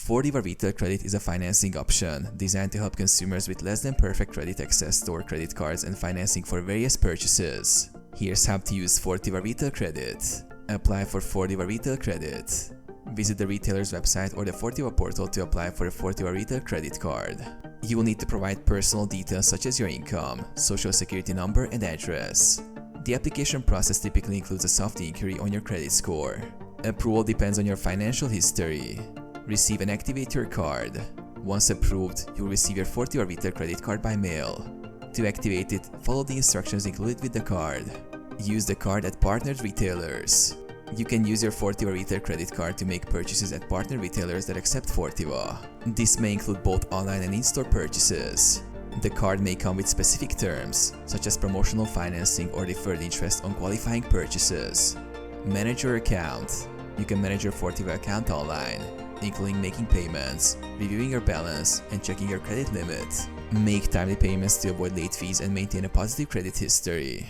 Fortiva Retail Credit is a financing option designed to help consumers with less than perfect credit access to credit cards and financing for various purchases. Here's how to use Fortiva Retail Credit. Apply for Fortiva Retail Credit. Visit the retailer's website or the Fortiva portal to apply for a Fortiva Retail Credit Card. You will need to provide personal details such as your income, social security number, and address. The application process typically includes a soft inquiry on your credit score. Approval depends on your financial history. Receive and activate your card. Once approved, you will receive your Fortiva Retail Credit Card by mail. To activate it, follow the instructions included with the card. Use the card at partnered retailers. You can use your Fortiva Retail Credit Card to make purchases at partner retailers that accept Fortiva. This may include both online and in-store purchases. The card may come with specific terms, such as promotional financing or deferred interest on qualifying purchases. Manage your account. You can manage your Fortiva account online, including making payments, reviewing your balance, and checking your credit limit. Make timely payments to avoid late fees and maintain a positive credit history.